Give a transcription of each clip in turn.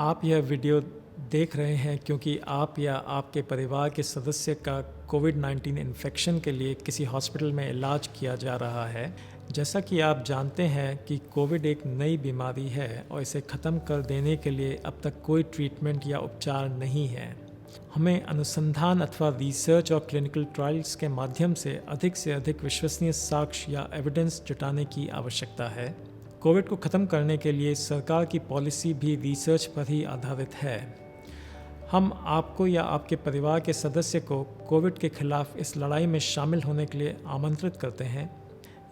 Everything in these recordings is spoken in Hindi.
आप यह वीडियो देख रहे हैं क्योंकि आप या आपके परिवार के सदस्य का कोविड-19 इन्फेक्शन के लिए किसी हॉस्पिटल में इलाज किया जा रहा है। जैसा कि आप जानते हैं कि कोविड एक नई बीमारी है और इसे ख़त्म कर देने के लिए अब तक कोई ट्रीटमेंट या उपचार नहीं है। हमें अनुसंधान अथवा रिसर्च और क्लिनिकल ट्रायल्स के माध्यम से अधिक विश्वसनीय साक्ष्य या एविडेंस जुटाने की आवश्यकता है। कोविड को ख़त्म करने के लिए सरकार की पॉलिसी भी रिसर्च पर ही आधारित है। हम आपको या आपके परिवार के सदस्य को कोविड के खिलाफ इस लड़ाई में शामिल होने के लिए आमंत्रित करते हैं।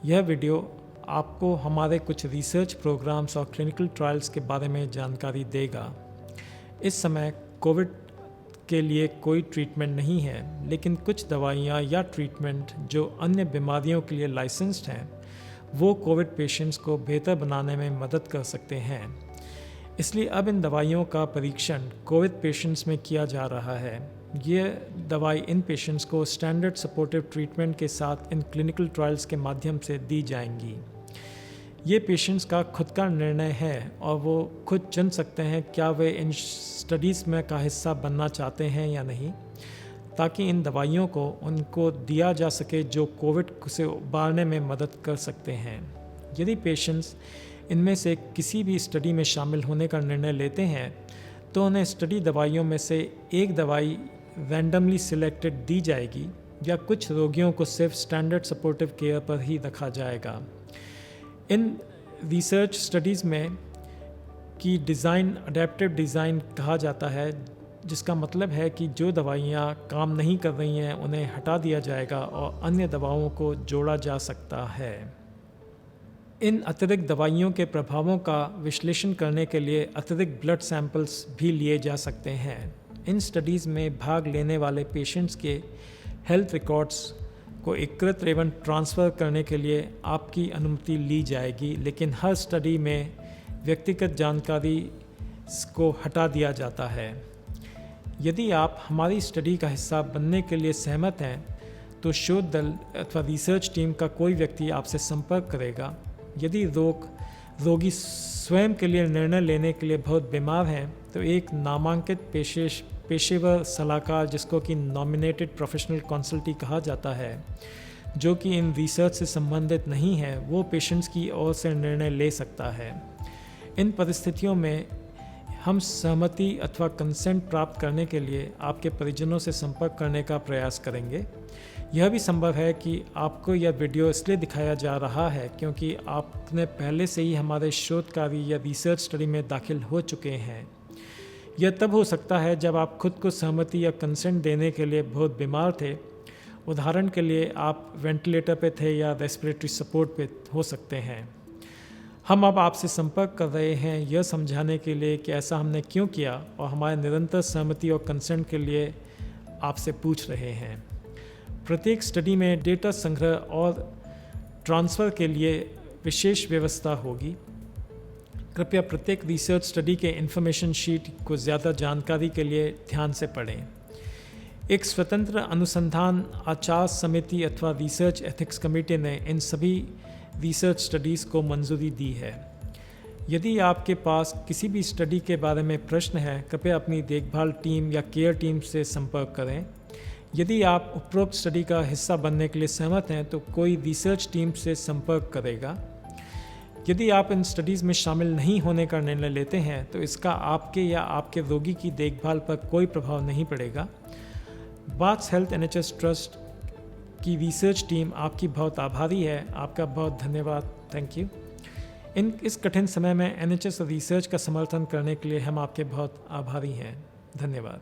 यह वीडियो आपको हमारे कुछ रिसर्च प्रोग्राम्स और क्लिनिकल ट्रायल्स के बारे में जानकारी देगा। इस समय कोविड के लिए कोई ट्रीटमेंट नहीं है, लेकिन कुछ दवाइयाँ या ट्रीटमेंट जो अन्य बीमारियों के लिए लाइसेंस्ड हैं, वो कोविड पेशेंट्स को बेहतर बनाने में मदद कर सकते हैं। इसलिए अब इन दवाइयों का परीक्षण कोविड पेशेंट्स में किया जा रहा है। ये दवाई इन पेशेंट्स को स्टैंडर्ड सपोर्टिव ट्रीटमेंट के साथ इन क्लिनिकल ट्रायल्स के माध्यम से दी जाएंगी। ये पेशेंट्स का खुद का निर्णय है और वो खुद चुन सकते हैं क्या वे इन स्टडीज़ में का हिस्सा बनना चाहते हैं या नहीं, ताकि इन दवाइयों को उनको दिया जा सके जो कोविड से उबारने में मदद कर सकते हैं। यदि पेशेंट्स इनमें से किसी भी स्टडी में शामिल होने का निर्णय लेते हैं तो उन्हें स्टडी दवाइयों में से एक दवाई रैंडमली सिलेक्टेड दी जाएगी या कुछ रोगियों को सिर्फ स्टैंडर्ड सपोर्टिव केयर पर ही रखा जाएगा। इन रिसर्च स्टडीज़ में की डिज़ाइन अडेप्टिव डिज़ाइन कहा जाता है, जिसका मतलब है कि जो दवाइयाँ काम नहीं कर रही हैं उन्हें हटा दिया जाएगा और अन्य दवाओं को जोड़ा जा सकता है। इन अतिरिक्त दवाइयों के प्रभावों का विश्लेषण करने के लिए अतिरिक्त ब्लड सैंपल्स भी लिए जा सकते हैं। इन स्टडीज़ में भाग लेने वाले पेशेंट्स के हेल्थ रिकॉर्ड्स को एकत्र एवं ट्रांसफ़र करने के लिए आपकी अनुमति ली जाएगी, लेकिन हर स्टडी में व्यक्तिगत जानकारी को हटा दिया जाता है। यदि आप हमारी स्टडी का हिस्सा बनने के लिए सहमत हैं तो शोध दल अथवा रिसर्च टीम का कोई व्यक्ति आपसे संपर्क करेगा। यदि रोगी स्वयं के लिए निर्णय लेने के लिए बहुत बीमार हैं तो एक नामांकित पेशेवर सलाहकार, जिसको कि नॉमिनेटेड प्रोफेशनल कंसल्टी कहा जाता है, जो कि इन रिसर्च से संबंधित नहीं है, वो पेशेंट्स की ओर से निर्णय ले सकता है। इन परिस्थितियों में हम सहमति अथवा कंसेंट प्राप्त करने के लिए आपके परिजनों से संपर्क करने का प्रयास करेंगे। यह भी संभव है कि आपको यह वीडियो इसलिए दिखाया जा रहा है क्योंकि आपने पहले से ही हमारे शोध कार्य या रिसर्च स्टडी में दाखिल हो चुके हैं। यह तब हो सकता है जब आप खुद को सहमति या कंसेंट देने के लिए बहुत बीमार थे। उदाहरण के लिए आप वेंटिलेटर पे थे या रेस्पिरेटरी सपोर्ट पे हो सकते हैं। हम अब आपसे संपर्क कर रहे हैं यह समझाने के लिए कि ऐसा हमने क्यों किया और हमारे निरंतर सहमति और कंसेंट के लिए आपसे पूछ रहे हैं। प्रत्येक स्टडी में डेटा संग्रह और ट्रांसफ़र के लिए विशेष व्यवस्था होगी। कृपया प्रत्येक रिसर्च स्टडी के इन्फॉर्मेशन शीट को ज़्यादा जानकारी के लिए ध्यान से पढ़ें। एक स्वतंत्र अनुसंधान आचार समिति अथवा रिसर्च एथिक्स कमेटी ने इन सभी रिसर्च स्टडीज़ को मंजूरी दी है। यदि आपके पास किसी भी स्टडी के बारे में प्रश्न है, कृपया अपनी देखभाल टीम या केयर टीम से संपर्क करें। यदि आप उपरोक्त स्टडी का हिस्सा बनने के लिए सहमत हैं तो कोई रिसर्च टीम से संपर्क करेगा। यदि आप इन स्टडीज़ में शामिल नहीं होने का निर्णय लेते हैं तो इसका आपके या आपके रोगी की देखभाल पर कोई प्रभाव नहीं पड़ेगा। बाथ्स हेल्थ NHS ट्रस्ट की रिसर्च टीम आपकी बहुत आभारी है। आपका बहुत धन्यवाद। Thank you. इस कठिन समय में NHS रिसर्च का समर्थन करने के लिए हम आपके बहुत आभारी हैं। धन्यवाद।